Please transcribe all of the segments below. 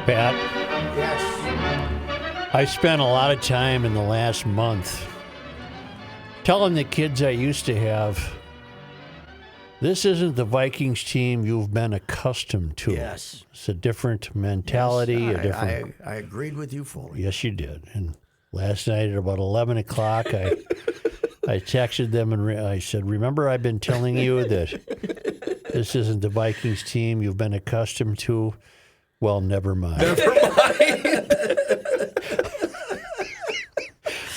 Pat, Yes. I spent a lot of time in the last month telling the kids I used to have, this isn't the Vikings team you've been accustomed to. Yes. It's a different mentality. Yes, I I agreed with you fully. Yes, you did. And last night at about 11 o'clock, I texted them and I said, remember I've been telling you that this isn't the Vikings team you've been accustomed to? Well, never mind. Never mind.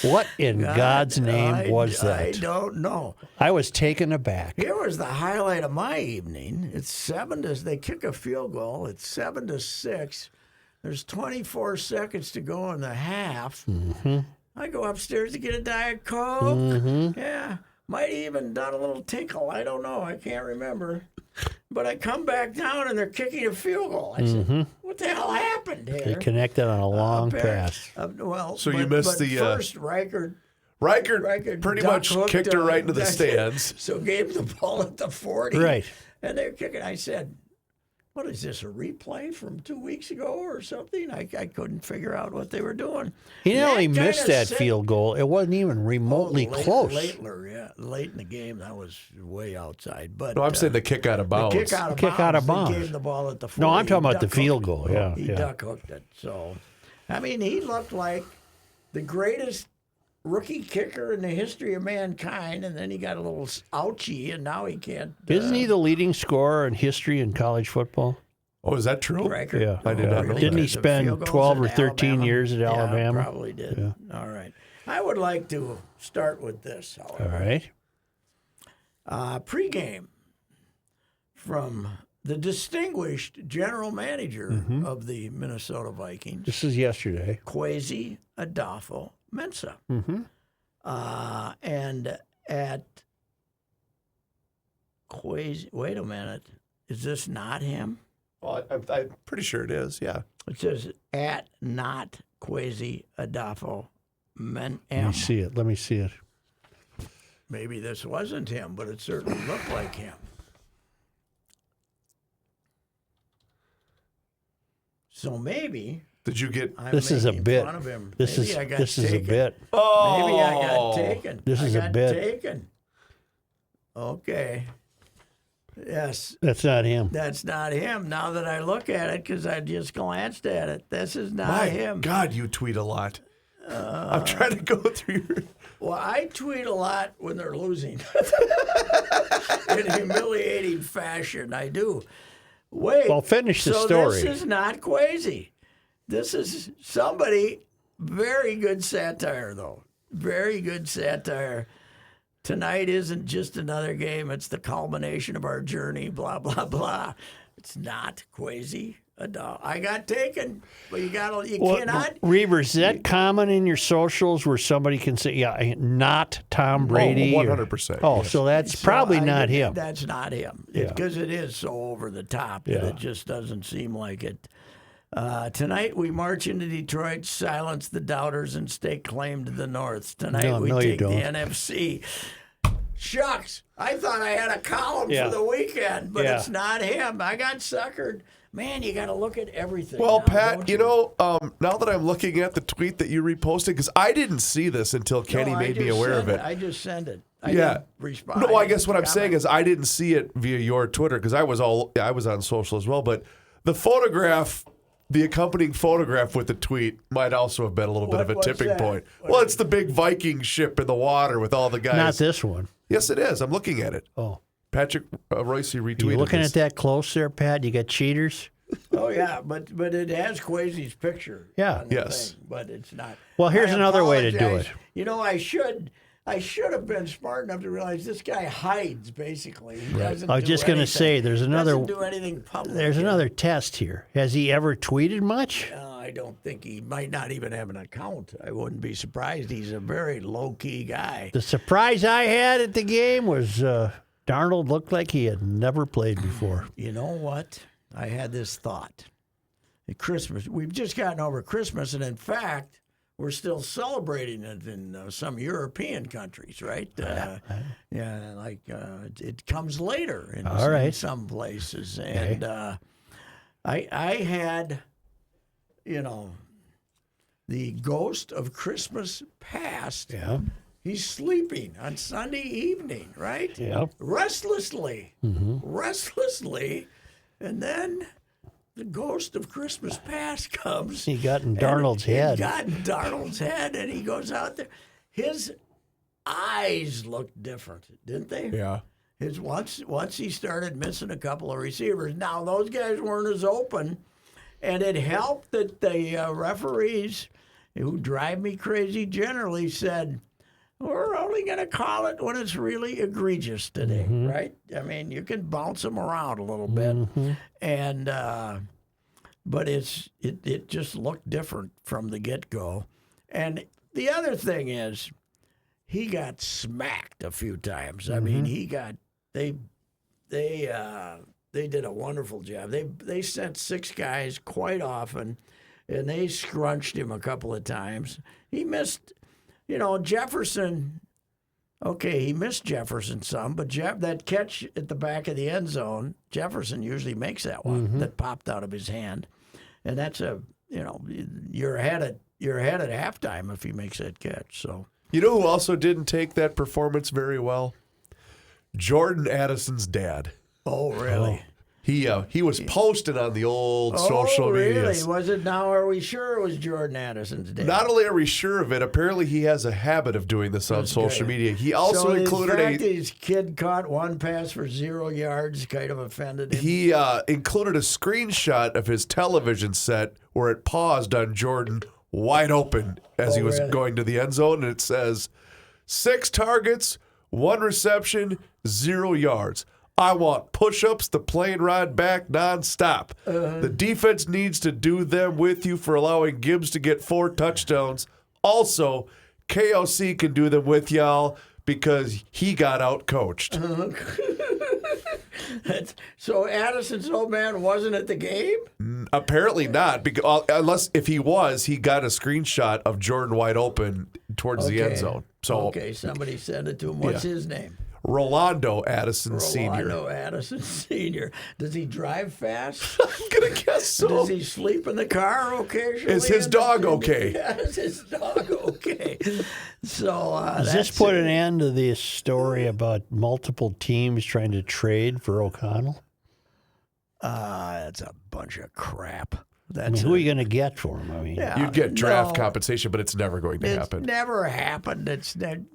What in God's name was that? I don't know. I was taken aback. Here was the highlight of my evening. They kick a field goal. It's 7-6. There's 24 seconds to go in the half. Mm-hmm. I go upstairs to get a Diet Coke. Mm-hmm. Yeah. Might even done a little tinkle. I don't know. I can't remember. But I come back down and they're kicking a field goal. I said, what the hell happened here? They connected on a long pass. So you missed the first Reichert pretty much kicked her right into the stands. So gave the ball at the 40. Right. And they're kicking. I said, what is this, a replay from 2 weeks ago or something? I couldn't figure out what they were doing. He not only missed that field goal, it wasn't even remotely close. Late in the game, that was way outside. But No, I'm saying the kick out of bounds. The kick out of bounds. They gave the ball at the 40. No, I'm talking about the field goal. Yeah, He duck hooked it. So, I mean, he looked like the greatest rookie kicker in the history of mankind, and then he got a little ouchy, and now he can't. Isn't he the leading scorer in history in college football? Oh, is that true? Reichert? Yeah. I did not know Didn't he The spend field goals 12 or in 13 Alabama? years at Alabama? Yeah, probably did. Yeah. All right. I would like to start with this, however. All right. Pre-game from the distinguished general manager of the Minnesota Vikings, This is yesterday. Kwesi Adolfo-Mensah. Mm-hmm. And at Kwesi, wait a minute, is this not him? Well, I'm pretty sure it is, yeah. It says at not Kwesi Adolfo-Mensah. Let me see it. Maybe this wasn't him, but it certainly looked like him. So maybe Did you get... I'm This is a making bit. fun of him. This Maybe is I got this is a taken. bit. Oh! Maybe I got taken. This is I a got bit. taken. Okay. Yes, That's not him. that's not him. Now that I look at it, because I just glanced at it, this is not My him. God, you tweet a lot. I'm trying to go through your... Well, I tweet a lot when they're losing in humiliating fashion. I do. Wait. Well, finish the so story. This is not Kwesi. This is somebody. Very good satire, though. Very good satire. Tonight isn't just another game. It's the culmination of our journey, blah, blah, blah. It's not Kwesi. I got taken, but you cannot. Reavers, is that common in your socials where somebody can say, yeah, not Tom Brady? 100%. Oh, so that's probably not him. That's not him. Yeah. Because it is so over the top that Yeah. it just doesn't seem like it. Tonight we march into Detroit, silence the doubters, and stake claim to the North. Tonight No, we no, you take the don't. NFC. Shucks, I thought I had a column Yeah. for the weekend, but Yeah. it's not him. I got suckered. Man, you got to look at everything. Well, now, Pat, don't you know, now that I'm looking at the tweet that you reposted, because I didn't see this until Kenny No, I made me just aware of sent it. I just sent it. I Yeah. didn't respond. No, I didn't guess what I'm saying comment. is I didn't see it via your Twitter because I was on social as well. But the photograph, the accompanying photograph with the tweet might also have been a little bit of a What's tipping that? point. What Well, is it's the big Viking ship in the water with all the guys. Not this one. Yes, it is. I'm looking at it. Oh. Patrick Reusse retweeted You looking this. at that close there, Pat? You got cheaters? Oh yeah, but it has Kwesi's picture. Yeah. on the Yes. thing, but it's not. Well, here's I another way to do apologize. it. You know, I should have been smart enough to realize this guy hides basically. He doesn't. I was do just going to anything. say there's another Doesn't do anything public. there's another test here. Has he ever tweeted much? I don't think he might not even have an account. I wouldn't be surprised. He's a very low key guy. The surprise I had at the game was Darnold looked like he had never played before. You know what? I had this thought. At Christmas, we've just gotten over Christmas, and in fact, we're still celebrating it in some European countries, right? Yeah, like it comes later in some places. And I had the ghost of Christmas past. Yeah. He's sleeping on Sunday evening, right? Yeah. Restlessly. Restlessly. And then the ghost of Christmas past comes. He got in Darnold's head. He got in Darnold's head, and he goes out there. His eyes looked different, didn't they? Yeah. Once he started missing a couple of receivers. Now, those guys weren't as open, and it helped that the referees, who drive me crazy generally, said, we're only going to call it when it's really egregious today, right? I mean, you can bounce them around a little bit, and but it just looked different from the get-go. And the other thing is, he got smacked a few times. I mean, they did a wonderful job. They sent 6 guys quite often, and they scrunched him a couple of times. He missed. Jefferson, okay, he missed Jefferson some, but that catch at the back of the end zone, Jefferson usually makes that one that popped out of his hand. And that's you're ahead at halftime if he makes that catch. So You know who also didn't take that performance very well? Jordan Addison's dad. Oh, really? He was posting on the old social media. Really? Was it now? Are we sure it was Jordan Addison's dad? Not only are we sure of it, apparently he has a habit of doing this on social media. He also included his kid caught one pass for 0 yards, kind of offended him. He included a screenshot of his television set where it paused on Jordan wide open as he was going to the end zone, and it says 6 targets, 1 reception, 0 yards. I want push-ups, the plane ride back nonstop. The defense needs to do them with you for allowing Gibbs to get 4 touchdowns. Also, KOC can do them with y'all because he got out-coached. So Addison's old man wasn't at the game? Apparently not, because unless if he was, he got a screenshot of Jordan wide open towards the end zone. So somebody sent it to him. What's his name? Rolando Addison Sr. Rolando Addison Sr. Does he drive fast? I'm going to guess so. Does he sleep in the car occasionally? Is his dog okay? Yeah, is his dog okay? So does this put an end to this story about multiple teams trying to trade for O'Connell? That's a bunch of crap. Who are you going to get for him? You'd get draft compensation, but it's never going to happen. It's never happened.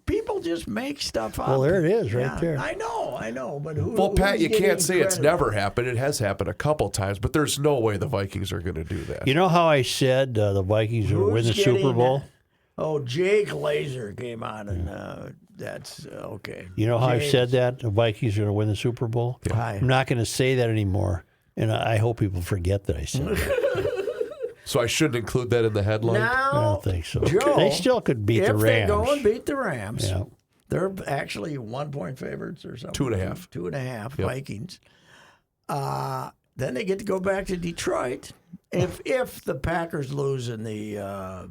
People just make stuff up. Well, there it is, right there. I know, but who? Well, Pat, you can't say it's credit? never happened. It has happened a couple times, but there's no way the Vikings are going to do that. You know how I said the Vikings would win the Super Bowl? Jake Laser came on, and that's okay. You know how I said that the Vikings are going to win the Super Bowl? Yeah. I'm not going to say that anymore, and I hope people forget that I said that. So I shouldn't include that in the headline? Now, I don't think so. Joe, they still could beat the Rams. If they go and beat the Rams, yeah. They're actually 1-point favorites or something. 2.5. 2.5 Vikings. Then they get to go back to Detroit. If the Packers lose if the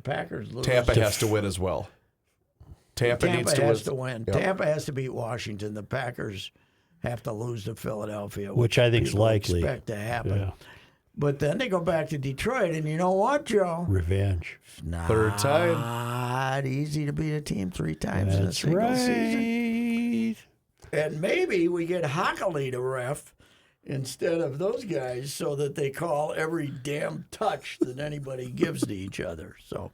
Packers lose, Tampa has to win as well. Tampa needs to win. Yep. Tampa has to beat Washington. The Packers have to lose to Philadelphia, which I think is likely. Expect to happen. Yeah. But then they go back to Detroit, and you know what, Joe? Revenge. Third time. Not easy to beat a team 3 times in a That's single season. And maybe we get Hockley to ref instead of those guys so that they call every damn touch that anybody gives to each other. So,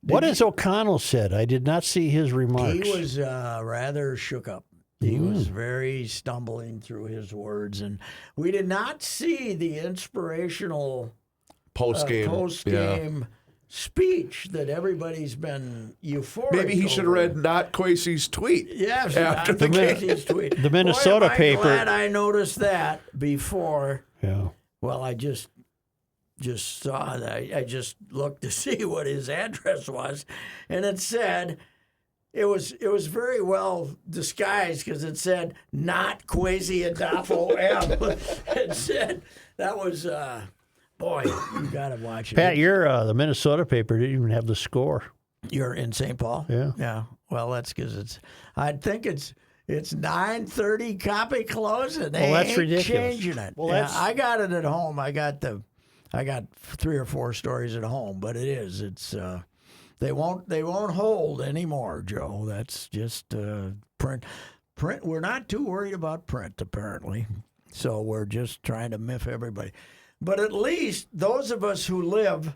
what has O'Connell said? I did not see his remarks. He was rather shook up. He was very stumbling through his words, and we did not see the inspirational post-game speech that everybody's been euphoric. Maybe he should have read not Kwesi's tweet. Yes, after the Kwesi's tweet. The Minnesota paper. I'm glad I noticed that before. Yeah. Well, I just saw that. I just looked to see what his address was, and it said. It was very well disguised because it said not Kwesi Adolfo M. It said that was boy, you got to watch it. Pat, the Minnesota paper didn't even have the score. You're in St. Paul. Yeah. Well, that's because I think it's 9:30 copy close, and they that's ain't ridiculous. changing it. Well, I got it at home. I got the I got 3 or 4 stories at home, but it's they won't hold anymore, Joe. That's just print. We're not too worried about print, apparently. So we're just trying to miff everybody. But at least those of us who live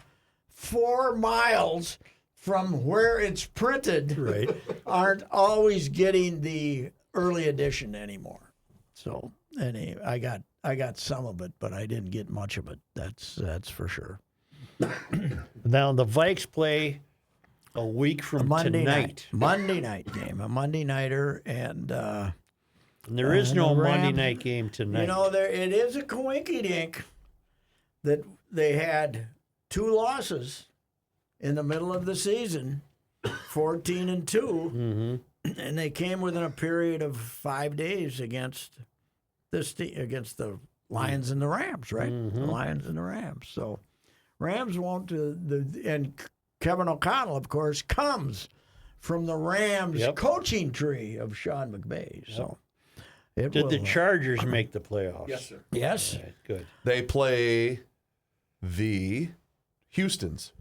4 miles from where it's printed aren't always getting the early edition anymore. So I got some of it, but I didn't get much of it. That's for sure. Now the Vikes play a week from Monday tonight. Monday night game, a Monday nighter, and There is no the Monday Rams, night game tonight. you know, it is a coinky-dink that they had 2 losses in the middle of the season, 14-2, and they came within a period of 5 days against the Lions and the Rams, right? The Lions and the Rams. So Rams won't and Kevin O'Connell, of course, comes from the Rams coaching tree of Sean McVay. So Did the Chargers make the playoffs? Yes, sir. Yes. All right, good. They play the Houstons.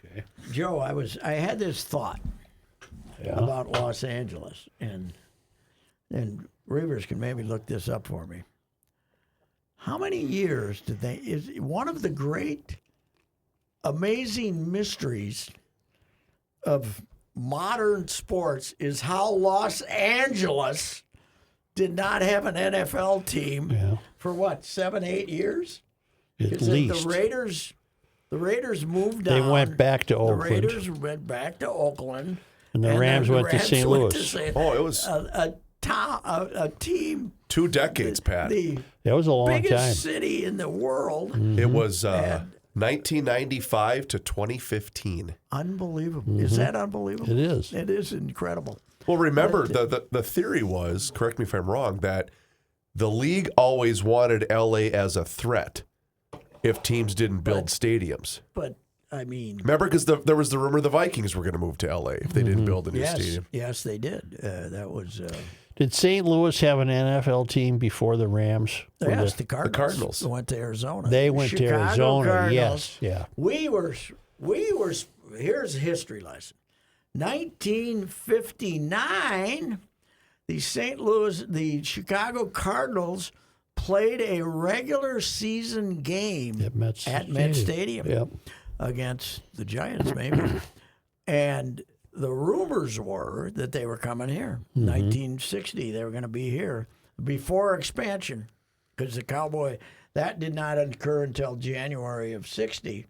Okay. Joe, I had this thought about Los Angeles, and Reavers can maybe look this up for me. How many years is one of the great, amazing mysteries of modern sports is how Los Angeles did not have an NFL team for what, 7, 8 years? At least. The Raiders moved on. They went back to Oakland. The Raiders went back to Oakland. And the Rams went to St. Louis. Oh, it was a team. 2 decades, Pat. That was a long biggest time. city in the world. It was 1995 to 2015. Unbelievable. Is that unbelievable? It is. It is incredible. Well, remember, the theory was, correct me if I'm wrong, that the league always wanted L.A. as a threat if teams didn't build stadiums. But, I mean... Remember, because there was the rumor the Vikings were going to move to L.A. if they didn't build a new stadium. Yes, they did. That was... Did St. Louis have an NFL team before the Rams? Yes, the Cardinals. The Cardinals. Went to Arizona. They went to Chicago Arizona, Cardinals. yes. Yeah. We were, here's a history lesson. 1959, the Chicago Cardinals played a regular season game At Met Stadium Yep. against the Giants, maybe. And the rumors were that they were coming here. 1960, they were going to be here before expansion, because that did not occur until January of 60.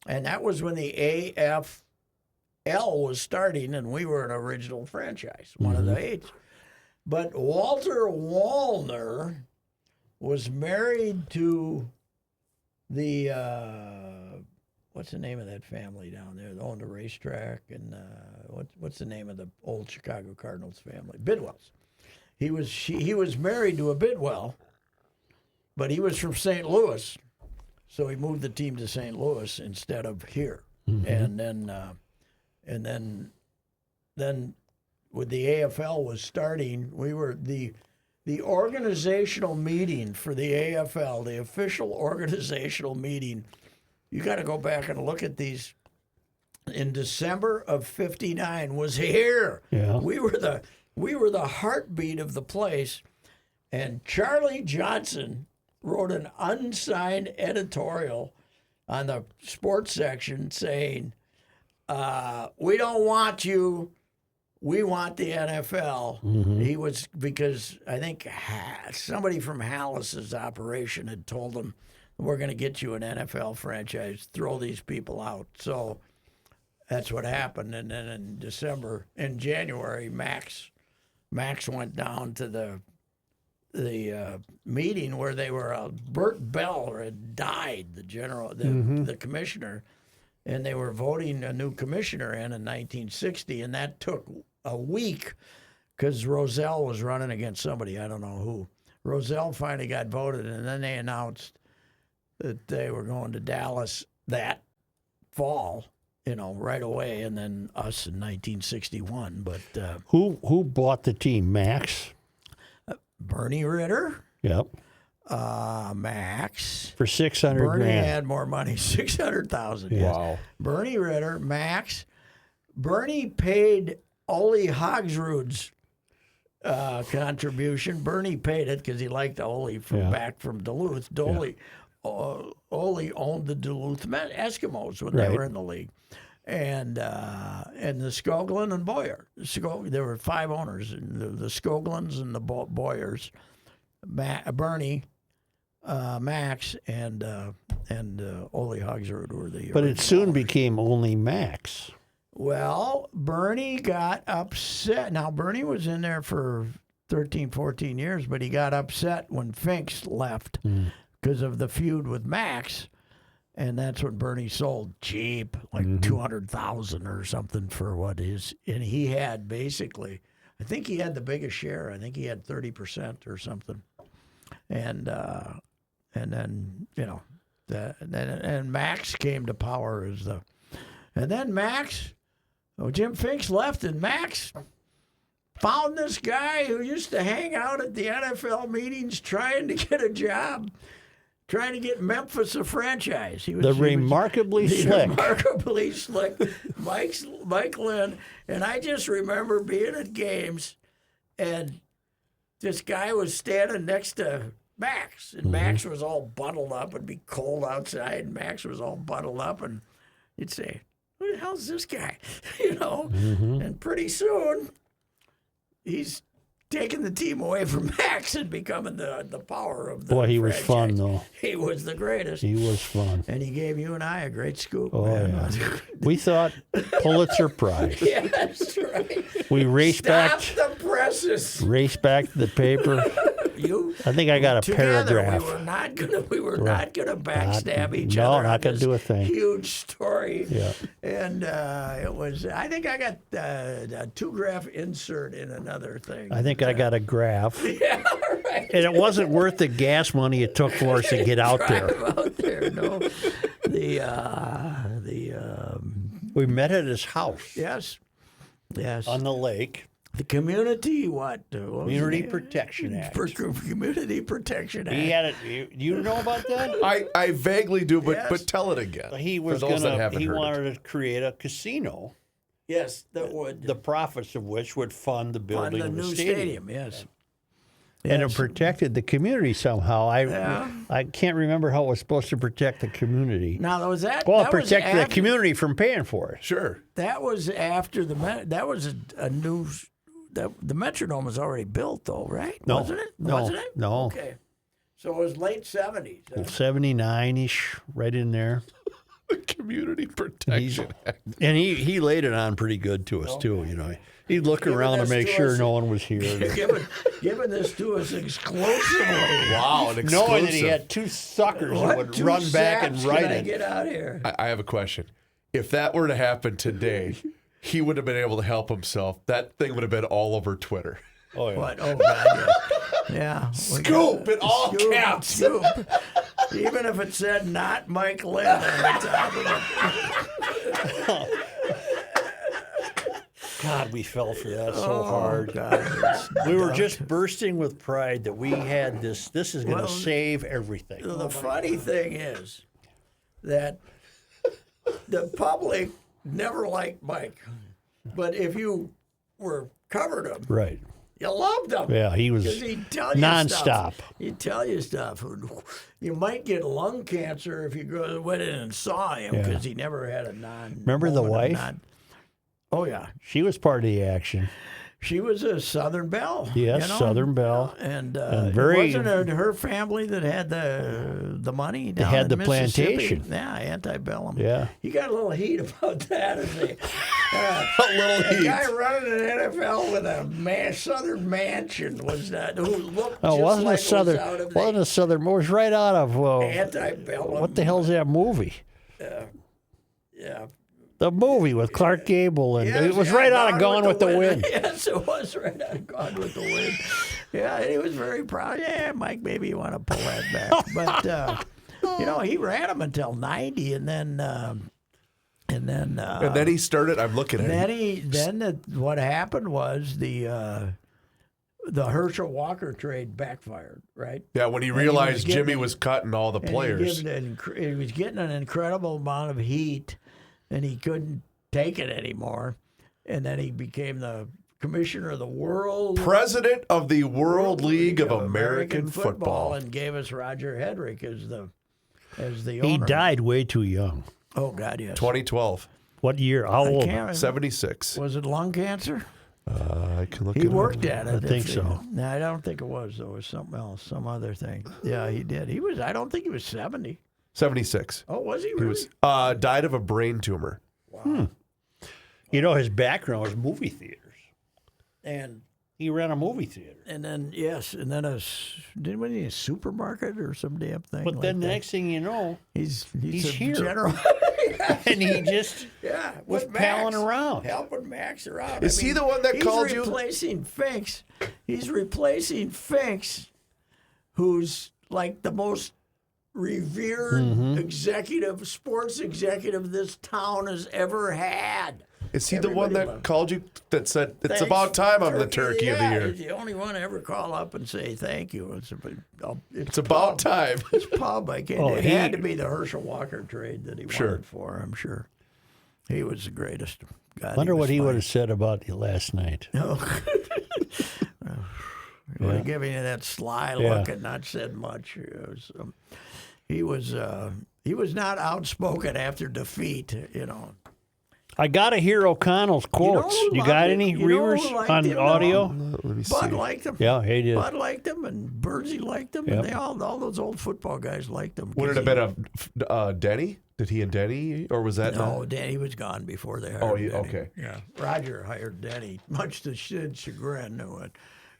And that was when the AFL was starting, and we were an original franchise, one of the 8. But Walter Wallner was married to the, what's the name of that family down there that owned a racetrack? And what's the name of the old Chicago Cardinals family? Bidwells. He was married to a Bidwell, but he was from St. Louis, so he moved the team to St. Louis instead of here. And then when the AFL was starting, we were the organizational meeting for the AFL, the official organizational meeting. You got to go back and look at these. In December of '59 was here. Yeah. We were the heartbeat of the place, and Charlie Johnson wrote an unsigned editorial on the sports section saying, "We don't want you. We want the NFL." He was, because I think somebody from Hallis's operation had told him, "We're going to get you an NFL franchise. Throw these people out." So that's what happened. And then in January, Max went down to the meeting where they were. Bert Bell had died, the commissioner, and they were voting a new commissioner in 1960, and that took a week because Rozelle was running against somebody, I don't know who. Rozelle finally got voted, and then they announced that they were going to Dallas that fall, right away, and then us in 1961. But Who bought the team? Max? Bernie Ritter, Yep. Max. For $600 Bernie grand. had more money, 600,000. Yeah. Wow. Bernie Ritter, Max. Bernie paid Ole Hogsrud's contribution. Bernie paid it because he liked Ole back from Duluth. Ole owned the Duluth Eskimos when they were in the league, and the Skoglund and Boyer. There were 5 owners, the Skoglunds and the Boyers, Bernie, Max, and Ole Hogsrud were the. But it soon became only Max. Well, Bernie got upset. Now, Bernie was in there for 13, 14 years, but he got upset when Finks left because of the feud with Max. And that's when Bernie sold cheap, like 200,000 or something for what is. And he had basically, I think he had the biggest share. I think he had 30% or something. And then, you know, and Max came to power as the. And then Max. Jim Finks left, and Max found this guy who used to hang out at the NFL meetings trying to get a job, trying to get Memphis a franchise. He was Remarkably slick. Remarkably slick. Mike Lynn. And I just remember being at games, and this guy was standing next to Max, and Max was all bundled up. It'd be cold outside, and Max was all bundled up, and you'd say, who the hell's this guy? You know? And pretty soon, he's taking the team away from Max and becoming the power of the Boy, he was franchise. fun, though. He was the greatest. He was fun. And he gave you and I a great scoop. Oh, man. yeah. We thought Pulitzer Prize. Yeah, that's right. We raced back. Stop the presses. Raced back to the paper. I think I got a together, paragraph. We were not gonna backstab each no, other. not on gonna this do a thing. Huge story. Yeah. And it was. I think I got a 2-graph insert in another thing. I think I got a graph. Yeah, right. And it wasn't worth the gas money it took for us to get out there. Drive out there, no. We met at his house Yes. on the lake. The community what was Community it? Protection Act. Community Protection Act. He had it. You know about that? I vaguely do, but Yes. tell it again. He was for those that gonna. haven't He heard wanted to create a casino, Yes, that would the profits of which would fund the on building the of the new stadium. Yes. And it Yes. protected the community somehow. Yeah. I can't remember how it was supposed to protect the community. Now was that? Well, that it protected was the community from paying for it. Sure. That was after that was a new. The Metrodome was already built, though, right? No. Wasn't it? No. Wasn't it? No. Okay. So it was late 70s. 79-ish, right in there. The Community Protection Act. And he laid it on pretty good to us, too. You know, he'd look around to this make to sure us. no one was here. Giving this to us exclusively. Wow, an exclusive. Knowing that he had 2 suckers who would Two run back and saps write can I it. get out of here. I have a question. If that were to happen today, he would have been able to help himself. That thing would have been all over Twitter. Oh, yeah. What? Oh, God, yeah. Scoop in all caps. Scoop. Even if it said not Mike Lynn on the top of it. God, we fell for that so hard. God, We were just bursting with pride that we had this. This is going to save everything. the funny thing is that the public never liked Mike. But if you were covered him, Right. you loved him. Yeah, he was Because he'd tell you nonstop. stuff. He'd tell you stuff. You might get lung cancer if you went in and saw him Yeah. because he never had a non. Remember the wife? Oh, yeah. She was part of the action. She was a Southern Belle. Yes, Southern Belle. And, very- wasn't it her family that had the money down had in the Mississippi? plantation. Yeah, antebellum. Yeah. He got a little heat about that. As a little a guy running an NFL with a Southern mansion was that who looked Oh, just wasn't like a Southern? it was out of Wasn't a Southern? It was right out of antebellum. what the hell's that movie? Yeah. The movie with Clark Gable and Yes, it was yeah, right out of Gone with the Wind. Yes, it was right out of Gone with the Wind. Yeah, and he was very proud. Yeah, Mike, maybe you want to pull that back. But, you know, he ran him until 90, and then And then he started. I'm looking at him. what happened was the Herschel Walker trade backfired, right? Yeah, when he And he realized was getting- Jimmy was cutting all the And players. he was getting an incredible amount of heat, and he couldn't take it anymore. And then he became the commissioner of the world President of the World League of American Football. and gave us Roger Hedrick as the He owner. died way too young. Oh God, yes. 2012, What year? How I old? can't remember. 76. Was it lung cancer? I can look He it up. worked at it. I think so. No, I don't think it was though. It was something else, some other thing. Yeah, he did. He was. I don't think he was 70. 76. Oh, was he He really? was died of a brain tumor. You know, his background was movie theaters. And He ran a movie theater. then yes, and then didn't he a supermarket or some damn thing? But like then the that? next thing you know, he's he's a here. general. and he just Yeah, was with palling Max, around. helping Max around. Is he the one that called you? He's replacing Finks. He's replacing Finks, who's like the most revered executive, sports executive this town has ever had. Is he the one Everybody that loved- called you that said, it's Thanks, about time I'm the turkey of the yeah, year? He's the only one to ever call up and say thank you. It's about time. It's pub. I can't. Oh, it he- had to be the Herschel Walker trade that he Sure. wanted for. I'm sure. He was the greatest. God, wonder what he would funny. have said about you last night. No. He would have given you that sly Yeah. look and not said much. He was not outspoken after defeat. You know. I got to hear O'Connell's quotes. who You loved got him? any You know who reavers liked on him, though? audio? Let me see. Bud liked him. Yeah, he did. Bud liked him, and Birdsey liked him, Yep. and they all those old football guys liked him. Would it have been a Denny? Did he and Denny, or was that No, not? Denny was gone before they hired Oh, Denny. okay. Yeah, Roger hired Denny, much to Sid's chagrin.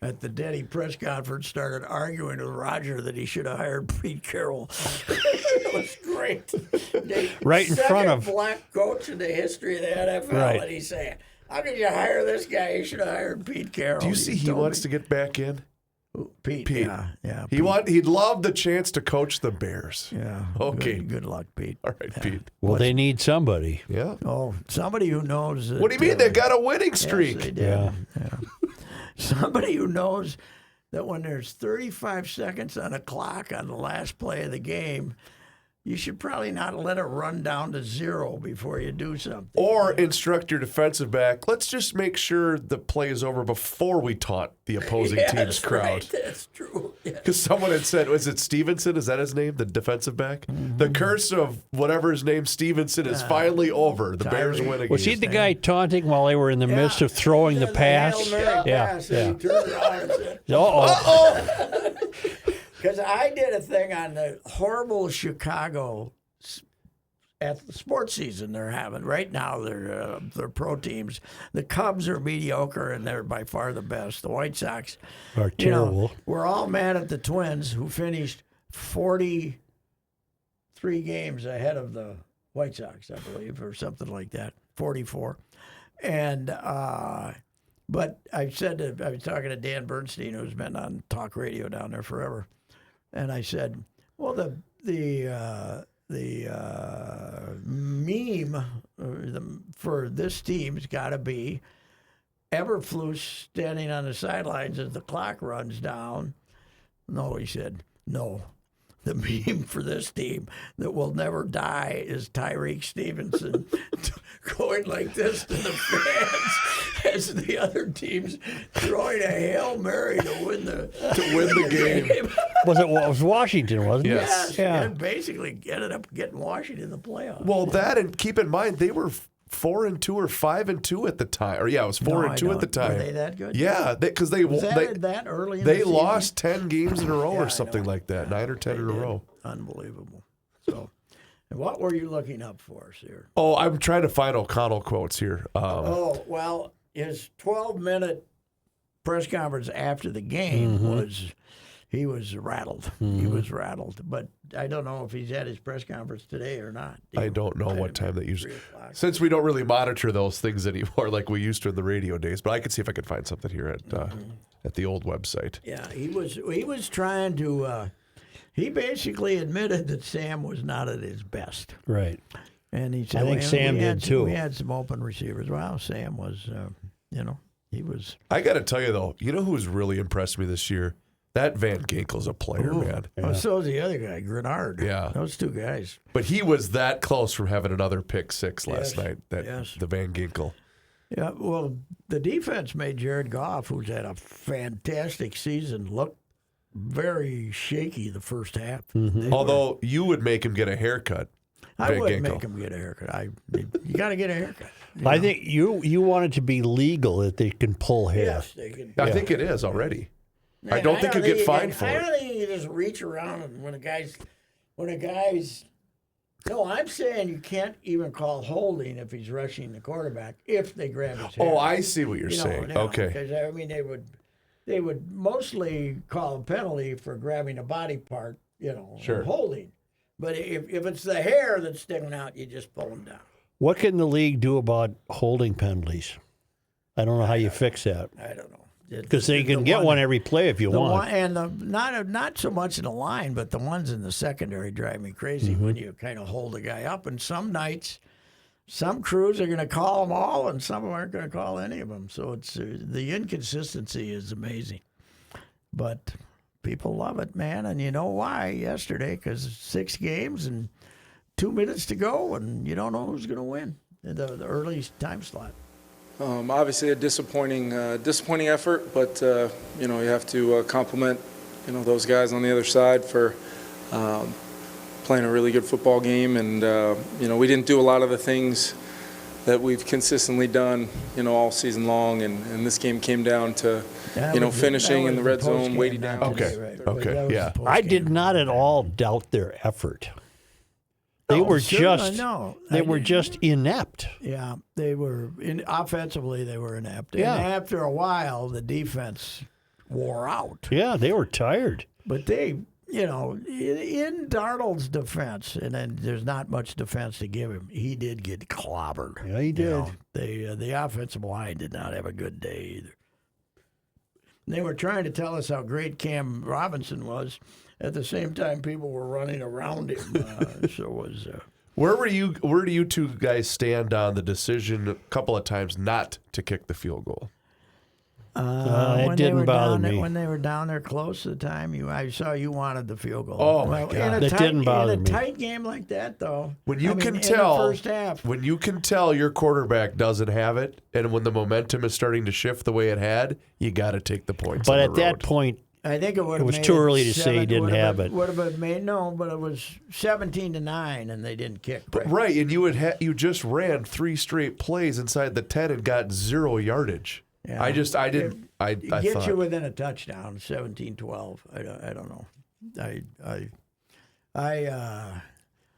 At the Denny press conference, started arguing with Roger that he should have hired Pete Carroll. It was great. Right in front of- second black coach in the history of the NFL, Right. and he's saying, "How could you hire this guy? You should have hired Pete Carroll." Do you see he wants to get back in? Pete. Pete. Yeah. He'd love the chance to coach the Bears. Yeah. Okay. Good luck, Pete. All right, Pete. Well, they need somebody. Yeah. Oh, somebody who knows. That, What do you mean? They got a winning yes, streak. they did. Yeah. Somebody who knows that when there's 35 seconds on a clock on the last play of the game, you should probably not let it run down to 0 before you do something. Or instruct your defensive back, let's just make sure the play is over before we taunt the opposing team's Yes, crowd. right, that's true. Yes. Because someone had said, was it Stevenson? Is that his name? The defensive back? Mm-hmm. The curse of whatever his name, Stevenson, is finally over. The Bears Tyree. win again. Was he the guy taunting while they were in the midst of throwing the pass? Hail Mary pass, and he turned around and said, Uh-oh. because I did a thing on the horrible Chicago at the sports season they're having right now. They're pro teams. The Cubs are mediocre, and they're by far the best. The White Sox Are terrible. we're all mad at the Twins, who finished 43 games ahead of the White Sox, I believe, or something like that, 44. And but I was talking to Dan Bernstein, who's been on talk radio down there forever, and I said, well, the meme for this team's got to be Eberflus standing on the sidelines as the clock runs down. No, he said, no. The meme for this team that will never die is Tyreek Stevenson going like this to the fans as the other team's throwing a Hail Mary to win the game. It was Washington, wasn't it? Yes. Yeah. And basically ended up getting Washington in the playoffs. Well, that, and keep in mind, they were 4-2 or 5-2 at the time. Or, yeah, it was 4-2 at the time. Were they that good? Yeah, because they Was that early in the they season? lost 10 games in a row Yeah, I or something know. like that, 9 or 10 in a They did. row. Unbelievable. So, and what were you looking up for, sir? Oh, I'm trying to find O'Connell quotes here. Oh, well, his 12-minute press conference after the game he was rattled. He was rattled. But I don't know if he's at his press conference today or not. I don't know what time they usually. 3 o'clock. Since we don't really monitor those things anymore like we used to in the radio days, but I could see if I could find something here at the old website. Yeah, he was trying to. He basically admitted that Sam was not at his best, Right. and he said, I think Sam did too. We had some open receivers. Well, Sam was, He was. I got to tell you, though, you know who's really impressed me this year? That Van Ginkel's a player, man. Oh, so is the other guy, Grenard. Yeah. Those two guys. But he was that close from having another pick six last night, the Van Ginkel. Yeah, well, the defense made Jared Goff, who's had a fantastic season, look very shaky the first half. Although you would make him get a haircut. I Van would Ginkel. make him get a haircut. You got to get a haircut. I think you want it to be legal that they can pull hair. Yes, they can. I think it is already. I don't think you get fined for I it. don't think you just reach around and when a guy's. No, I'm saying you can't even call holding if he's rushing the quarterback if they grab his hair. Oh, I see what you're saying. Okay. Because I mean, they would mostly call a penalty for grabbing a body part, Sure. holding. But if it's the hair that's sticking out, you just pull them down. What can the league do about holding penalties? I don't know how you fix that. I don't know. Because they can get one every play if you want. Not so much in the line, but the ones in the secondary drive me crazy when you kind of hold a guy up. And some nights, some crews are going to call them all, and some aren't going to call any of them. So it's the inconsistency is amazing. But people love it, man, and you know why yesterday? Because 6 games and 2 minutes to go, and you don't know who's going to win in the early time slot. Obviously a disappointing effort, but you have to compliment those guys on the other side for playing a really good football game, and we didn't do a lot of the things that we've consistently done all season long, and this game came down to finishing in the red zone, weighting down. Okay, yeah. I did not at all doubt their effort. They were just inept. Yeah, they were offensively. They were inept. Yeah. And after a while, the defense wore out. Yeah, they were tired. But they, in Darnold's defense, and then there's not much defense to give him. He did get clobbered. Yeah, he did. The offensive line did not have a good day either. They were trying to tell us how great Cam Robinson was. At the same time, people were running around him. So it was. Where do you two guys stand on the decision a couple of times not to kick the field goal? It didn't bother me. When they were down there close to the time, I saw you wanted the field goal. Oh, my God. That didn't bother me. In me. a tight game like that, though, When in the first half. When you can tell your quarterback doesn't have it, and when the momentum is starting to shift the way it had, you got to take the points. But on at the that road. point, I think it was too early to say he didn't have it. Would have been made but it was 17-9, and they didn't kick. Right, and you just ran 3 straight plays inside the 10 and got 0 yardage. Yeah. I thought you within a touchdown, 17-12. I don't know.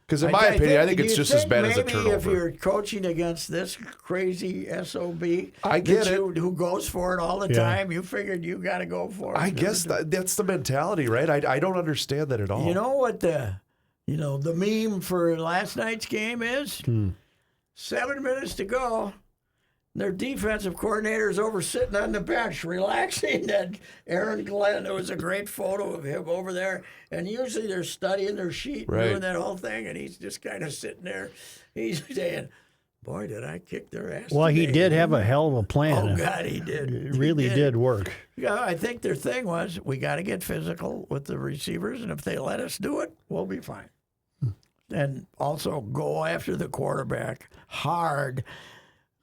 Because in my opinion, I think it's just as bad as a maybe turnover. if you're coaching against this crazy SOB, I get it. Who goes for it all the time, you figured you got to go for it. I guess that's the mentality, right? I don't understand that at all. You know what the meme for last night's game is? 7 minutes to go. Their defensive coordinator is over sitting on the bench, relaxing. And Aaron Glenn, there was a great photo of him over there. And usually they're studying their sheet and doing that whole thing. And he's just kind of sitting there. He's saying, boy, did I kick their ass well, today. He did have a hell of a plan. Oh, God, he did. It really did work. Yeah, I think their thing was, we got to get physical with the receivers. And if they let us do it, we'll be fine. And also go after the quarterback hard.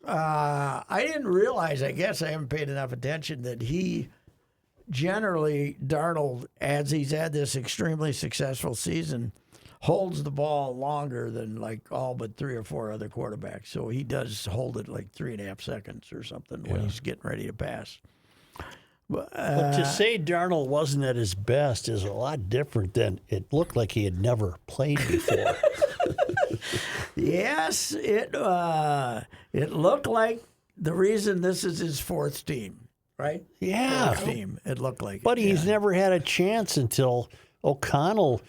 I didn't realize, I guess I haven't paid enough attention, that he generally, Darnold, as he's had this extremely successful season, holds the ball longer than like all but 3 or 4 other quarterbacks. So he does hold it like 3.5 seconds or something when he's getting ready to pass. But to say Darnold wasn't at his best is a lot different than it looked like he had never played before. Yes, it looked like the reason this is his 4th team, right? Yeah. 4th team, it looked like. But he's never had a chance until O'Connell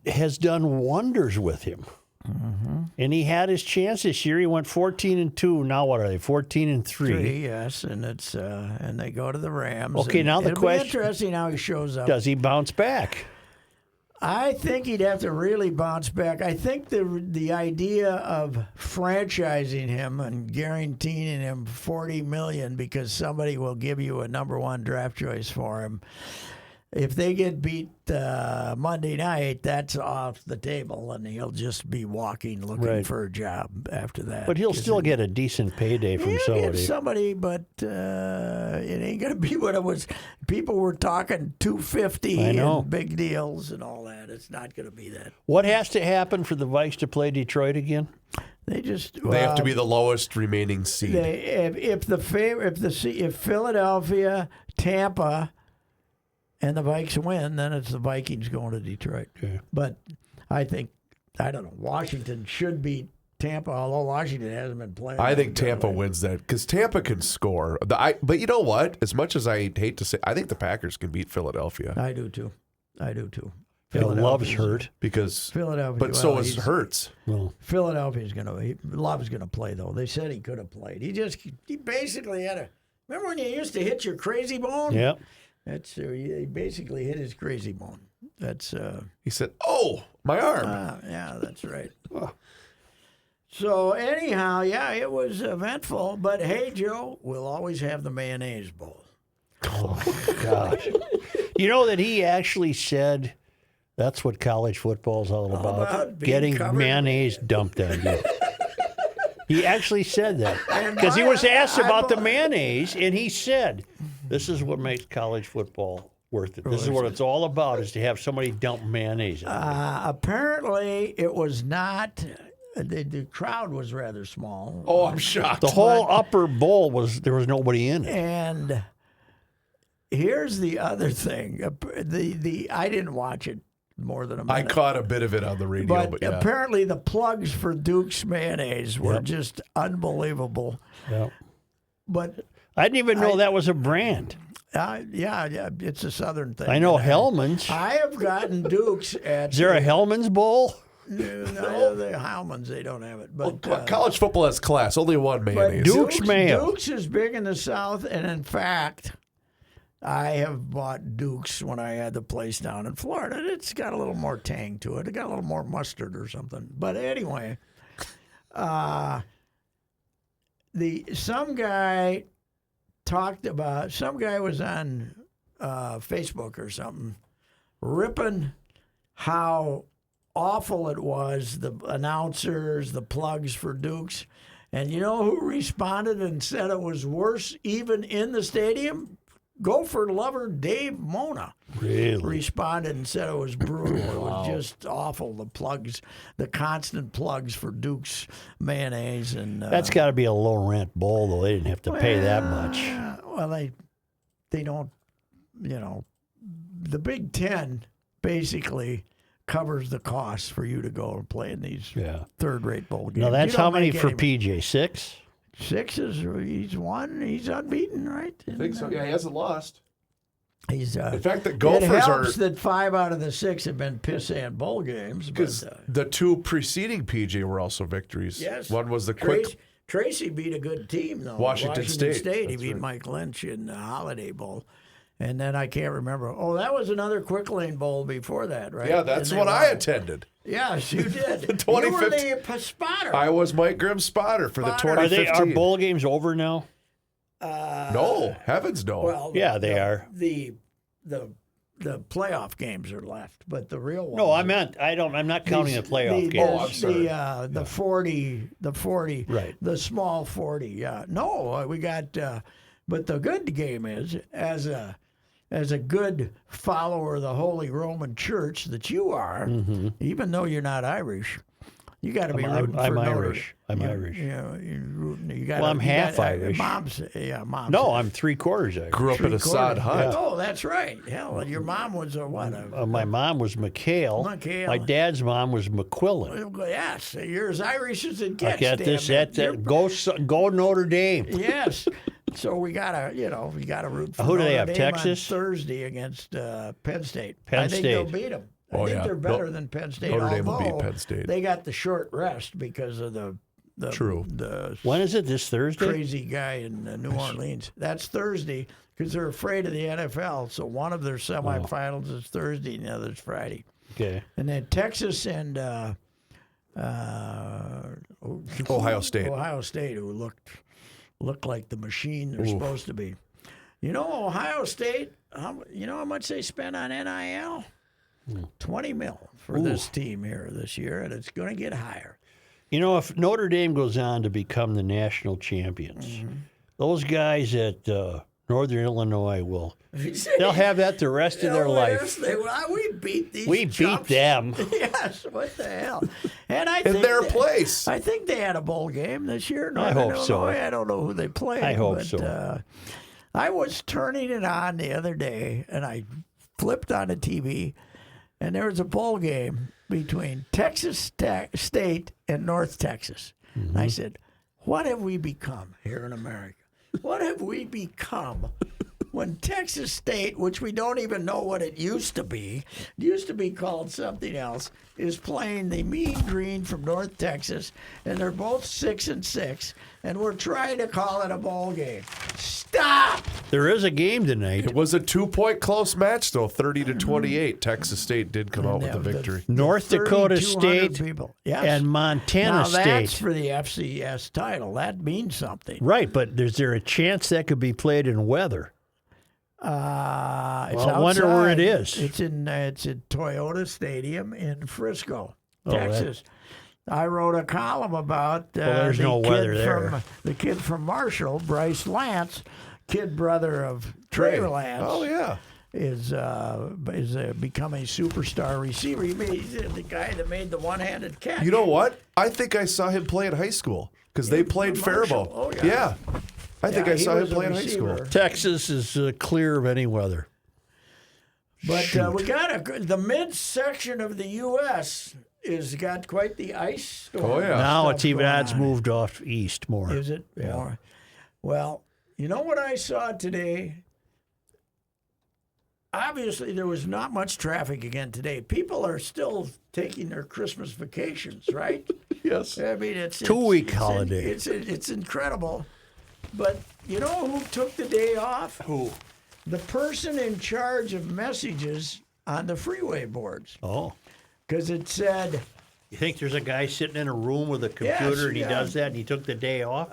has done wonders with him. Mm-hmm. And he had his chance this year. He went 14-2. Now what are they? 14-3. 3, yes, and it's and they go to the Rams. Okay, now the question: be interesting how he shows up. Does he bounce back? I think he'd have to really bounce back. I think the idea of franchising him and guaranteeing him $40 million because somebody will give you a number 1 draft choice for him. If they get beat Monday night, that's off the table, and he'll just be walking looking for a job after that. But he'll still get a decent payday from somebody. But it ain't going to be what it was. People were talking $250 and big deals and all that. It's not going to be that. What has to happen for the Vikes to play Detroit again? They have to be the lowest remaining seed. If Philadelphia, Tampa, and the Vikes win, then it's the Vikings going to Detroit. Okay. But I don't know, Washington should beat Tampa, although Washington hasn't been playing. I think Tampa wins that because Tampa can score. But you know what? As much as I hate to say, I think the Packers can beat Philadelphia. I do too. Love's hurt because Philadelphia. But so is Hurts. Well, Philadelphia's Love's going to play though. They said he could have played. He basically had a. Remember when you used to hit your crazy bone? yeah. That's he basically hit his crazy bone. That's He said, "Oh, my arm." yeah, that's right. So anyhow, yeah, it was eventful. But hey, Joe, we'll always have the mayonnaise bowl. Oh, gosh. You know that he actually said that's what college football is all about getting mayonnaise dumped on you. He actually said that because he was asked about the mayonnaise, and he said, "This is what makes college football worth it. This is what it's all about: is to have somebody dump mayonnaise on you." Apparently, it was not. The crowd was rather small. Oh, I'm shocked. The whole upper bowl there was nobody in it. And here's the other thing: I didn't watch it more than a minute. I caught a bit of it on the radio, but yeah. Apparently the plugs for Duke's mayonnaise were just unbelievable. Yep. But I didn't even know that was a brand. Yeah, it's a Southern thing. I know Hellman's. I have gotten Duke's at. Is there a Hellman's bowl? No, the Hellman's, they don't have it. But college football has class. Only one mayonnaise. Duke's mayo. Duke's is big in the South, and in fact, I have bought Duke's when I had the place down in Florida. It's got a little more tang to it. It got a little more mustard or something. But anyway, some guy was on Facebook or something, ripping how awful it was, the announcers, the plugs for Duke's. And you know who responded and said it was worse even in the stadium? Gopher lover Dave Mona responded and said it was brutal. It was just awful. The plugs, the constant plugs for Duke's mayonnaise, and that's got to be a low rent bowl, though. They didn't have to pay that much. Well, they don't. You know, the Big Ten basically covers the cost for you to go and play in these third-rate bowl games. Now that's how many for PJ? 6? 6 he's won. He's unbeaten, right? I think so. Yeah, he hasn't lost. He's in fact, the Gophers it helps that 5 out of the 6 have been pissant bowl games. Because the 2 preceding PJ were also victories. Yes. One was the quick. Tracy beat a good team though. Washington State. He beat Mike Lynch in the Holiday Bowl. And then I can't remember. Oh, that was another Quick Lane Bowl before that, right? Yeah, that's what I attended. Yes, you did. The 2015. You were the spotter. I was Mike Grimm's spotter for the 2015. Are bowl games over now? No, heavens no. Well, they are. The playoff games are left, but the real ones. No, I'm not counting the playoff games. I'm sorry. The 40, right? The small 40. Yeah. No, we got. But the good game is as a good follower of the Holy Roman Church that you are, even though you're not Irish, you got to be rooting for Notre. Irish. I'm Irish. You got. I'm half Irish. Mom's. No, I'm 3/4 Irish. Grew up in Assad Hut. Oh, that's right. Hell, your mom was a what? My mom was McHale. My dad's mom was McQuillan. Yes, you're as Irish as it gets. I got this. Go Notre Dame. Yes. So we gotta root for who do they have? Notre Dame Texas on Thursday against Penn State. I think they'll beat them. I think they're better than Penn State. Notre Dame will beat Penn State. They got the short rest because of the when is it? This Thursday? Crazy guy in New Orleans. That's Thursday because they're afraid of the NFL. So one of their semifinals is Thursday and the other's Friday. Okay. And then Texas and Ohio State. Ohio State, who looked like the machine they're supposed to be. You know, Ohio State, you know how much they spent on NIL? $20 million for this team here this year, and it's going to get higher. You know, if Notre Dame goes on to become the national champions, those guys at Northern Illinois they'll have that the rest of their life. We beat these We chumps. beat them. Yes, what the hell? And I In think their place. I think they had a bowl game this year. I hope so. I don't know who they played. I hope but, so. I was turning it on the other day, and I flipped on the TV, and there was a bowl game between Texas State and North Texas. And I said, what have we become here in America? What have we become when Texas State, which we don't even know what it used to be called something else, is playing the Mean Green from North Texas, and they're both 6-6, and we're trying to call it a bowl game. Stop! There is a game tonight. It was a 2-point close match, though, 30-28. Texas State did come out with the victory. North Dakota State people. Yes. and Montana now State. that's for the FCS title. That means something. Right, but is there a chance that could be played in weather? It's Well, I wonder where it outside. is. It's in Toyota Stadium in Frisco, Oh, that- Texas. I wrote a column about there's the no kid weather there. the kid from Marshall, Bryce Lance, kid brother of Trey Lance. Oh, yeah. Is become a superstar receiver. He's the guy that made the one-handed catch. You know what? I think I saw him play in high school because they played Marshall. Faribault. Oh, yeah. I think Yeah, I he saw him was a play in high school. receiver. Texas is clear of any weather. But we got the midsection of the U.S. is got quite the ice storm. Oh, yeah. Now stuff it's even going that's on. moved off east more. Is it more? Well, you know what I saw today? Obviously, there was not much traffic again today. People are still taking their Christmas vacations, right? Yes. I mean, it's 2-week holiday. It's incredible. But you know who took the day off? Who? The person in charge of messages on the freeway boards, Oh. because it said, You think there's a guy sitting in a room with a computer and he yeah. does that and he took the day off?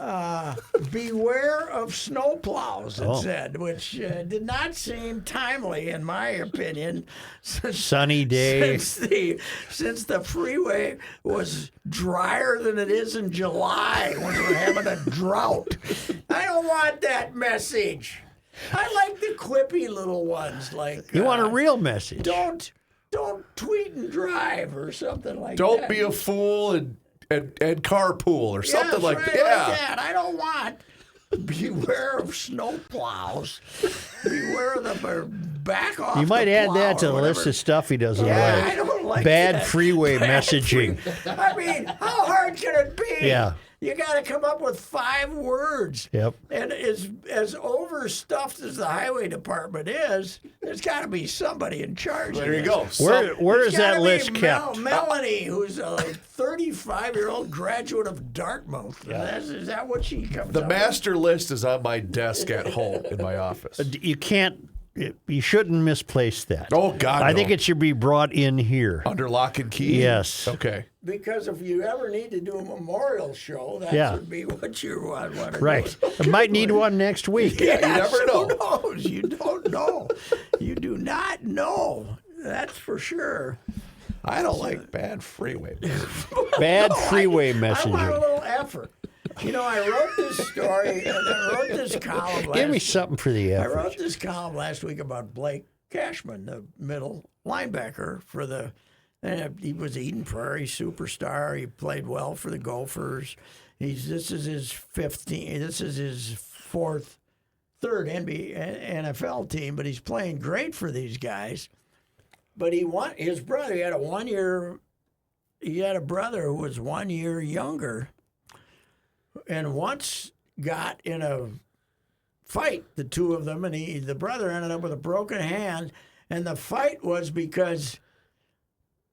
beware of snowplows, it Oh. said, which did not seem timely, in my opinion. Sunny day. Since the freeway was drier than it is in July when we're having a drought. I don't want that message. I like the quippy little ones, like You want a real message. don't tweet and drive or something like that. Don't be a fool and carpool or something like that. Like Yeah. that. I don't want. Beware of snowplows. Beware of the back off. You might the add plow that to or the whatever. list of stuff he doesn't Yeah, like. I don't like Bad that. freeway Bad messaging. I mean, how hard can it be? Yeah. You got to come up with 5 words. Yep. And as overstuffed as the highway department is, there's got to be somebody in charge. There of you this. go. Where There's is that gotta list be kept? Melanie, who's a 35-year-old graduate of Dartmouth. Is that what she comes The up master list is on my desk at home in my office. You can't, you shouldn't misplace that. Oh, God, I no. think it should be brought in here. Under lock and key? Yes. Okay. Because if you ever need to do a memorial show, that Yeah. would be what you want to Right. do. I might need one next week. You never know. Who knows? You don't know. You do not know. That's for sure. I don't like bad freeway. Bad freeway I want a messaging. little effort. You know, I wrote this story and I wrote this column Give me last something for the I effort. wrote this column last week about Blake Cashman, the middle linebacker for the. And he was Eden Prairie superstar. He played well for the Gophers. This is his 15. This is his third NFL team, but he's playing great for these guys. But his brother. He had a 1 year. He had a brother who was 1 year younger, and once got in a fight, the two of them, and the brother ended up with a broken hand. And the fight was because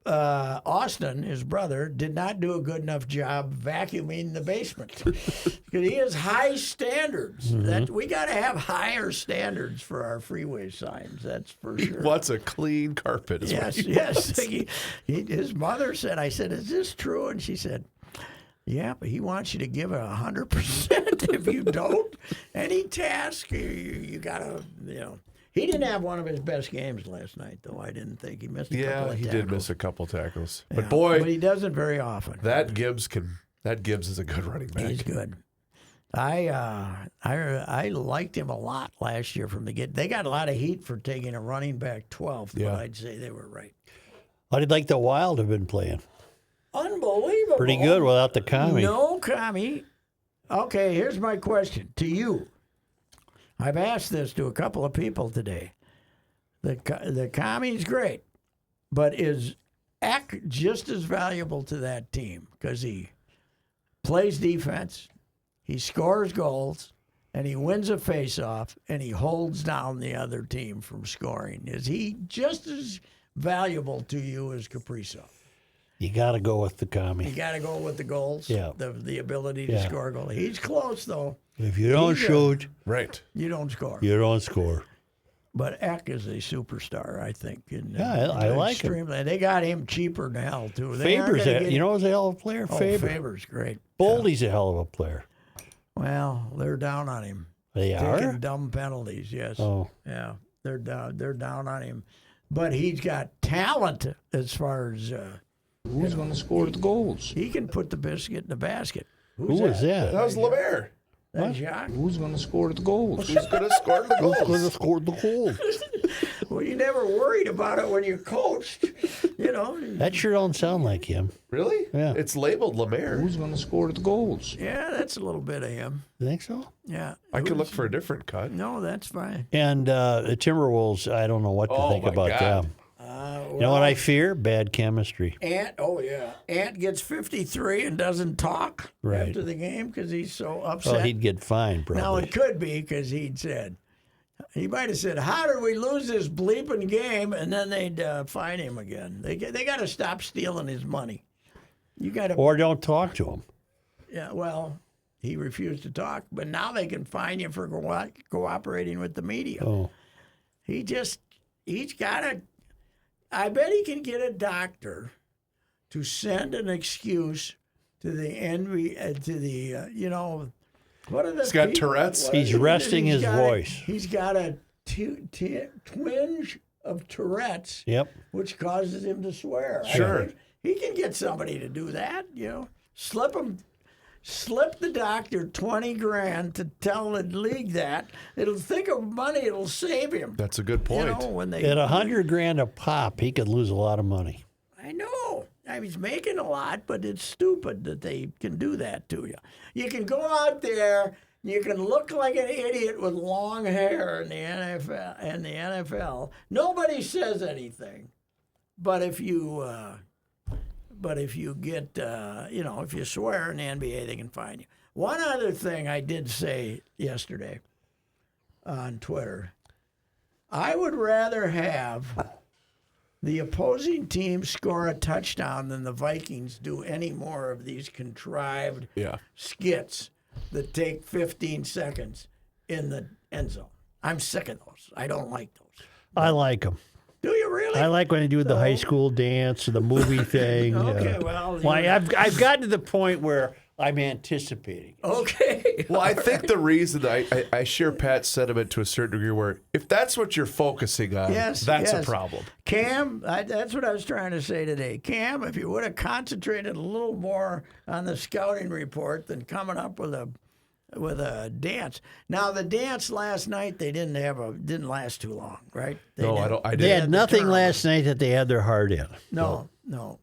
Austin, his brother, did not do a good enough job vacuuming the basement. Because he has high standards. That we got to have higher standards for our freeway signs. That's for sure. He wants a clean carpet. Is what he wants. His mother said, I said, is this true? And she said, yeah, but he wants you to give it 100%. If you don't, any task, you got to, He didn't have one of his best games last night, though. I didn't think he missed a couple of tackles. Yeah, he did miss a couple tackles. Yeah, But boy, but he doesn't very often. that Gibbs is a good running back. He's good. I liked him a lot last year from the get. They got a lot of heat for taking a running back 12th, but I'd say they were right. How did like the Wild have been playing? Unbelievable. Pretty good without the commie. No commie. Okay, here's my question to you. I've asked this to a couple of people today. The commie's great, but is Eck just as valuable to that team? Because he plays defense, he scores goals, and he wins a face-off, and he holds down the other team from scoring. Is he just as valuable to you as Kaprizov? You got to go with the commie. You got to go with the goals, Yeah. the ability to score goals. He's close, though. If you don't shoot, Right. You don't score. you don't score. But Eck is a superstar, I think. I like him. him. They got him cheaper than hell, too. Faber's a hell of a player. Faber's great. Boldy's a hell of a player. Well, they're down on him. They Taking are? dumb penalties, yes. Oh. Yeah, they're down on him. But he's got talent as far as... Who's going to score the goals? he can put the biscuit in the basket. Who was that? That was Lemaire. That's Jacques. Who's going to score the goals? Who's going to score the Who's going goals? to score the goals? Well, you never worried about it when you coached. That sure don't sound like him. Really? Yeah. It's labeled Lemaire. Who's going to score the goals? Yeah, that's a little bit of him. You think so? Yeah. I could look for a different cut. No, that's fine. And the Timberwolves, I don't know what to think my about God. them. You know what I fear? Bad chemistry. Ant gets 53 and doesn't talk Right. after the game because he's so upset. Well, he'd get fined, Now, probably. it could be because he might have said, how did we lose this bleeping game? And then they'd fine him again. They got to stop stealing his money. You got to. Or don't talk to him. Yeah, well, he refused to talk, but now they can fine you for cooperating with the media. Oh. He's got to. I bet he can get a doctor to send an excuse to the what are the He's got people- Tourette's? what- He's resting his voice. He's got a twinge of Tourette's, Yep. which causes him to swear. Sure. I think he can get somebody to do that. Slip the doctor $20,000 to tell the league that it'll think of money. It'll save him. That's a good point. When they At $100,000 a pop, he could lose a lot of money. I know. He's making a lot, but it's stupid that they can do that to you. You can go out there, you can look like an idiot with long hair in the NFL. Nobody says anything, but if you get, if you swear in the NBA, they can fine you. One other thing I did say yesterday on Twitter, I would rather have the opposing team score a touchdown than the Vikings do any more of these contrived skits that take 15 seconds in the end zone. I'm sick of those. I don't like those. I like them. Do you really? I like when they do the high school dance or the movie thing. Okay, well, I've gotten to the point where I'm anticipating. Okay. Well, I think the reason I share Pat's sentiment to a certain degree where if that's what you're focusing on, that's a problem. Cam, that's what I was trying to say today. Cam, if you would have concentrated a little more on the scouting report than coming up with a dance. Now the dance last night didn't last too long, right? They had nothing last night that they had their heart in. No,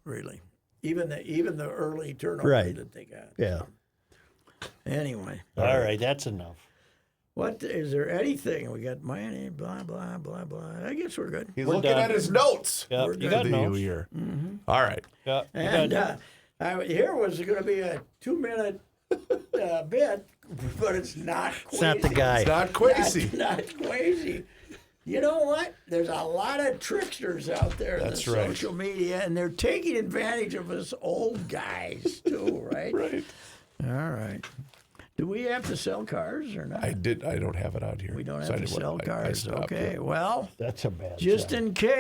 really. Even the early turnover that they got. Yeah. Anyway. All right, that's enough. What is there anything? We got Miami, blah blah blah blah. I guess we're good. He's looking at his notes. Yeah, you got notes. Here. All right. Yeah, And here was going to be a 2-minute bit, but it's not. It's not the guy. It's not Quasey. Not Quasey. You know what? There's a lot of tricksters out there in the That's right. social media, and they're taking advantage of us old guys too, right? Right. All right. Do we have to sell cars or not? I don't have it out here. We don't So have I to didn't sell want- I cars. stopped Okay. it. Well, That's a bad just sign. in case.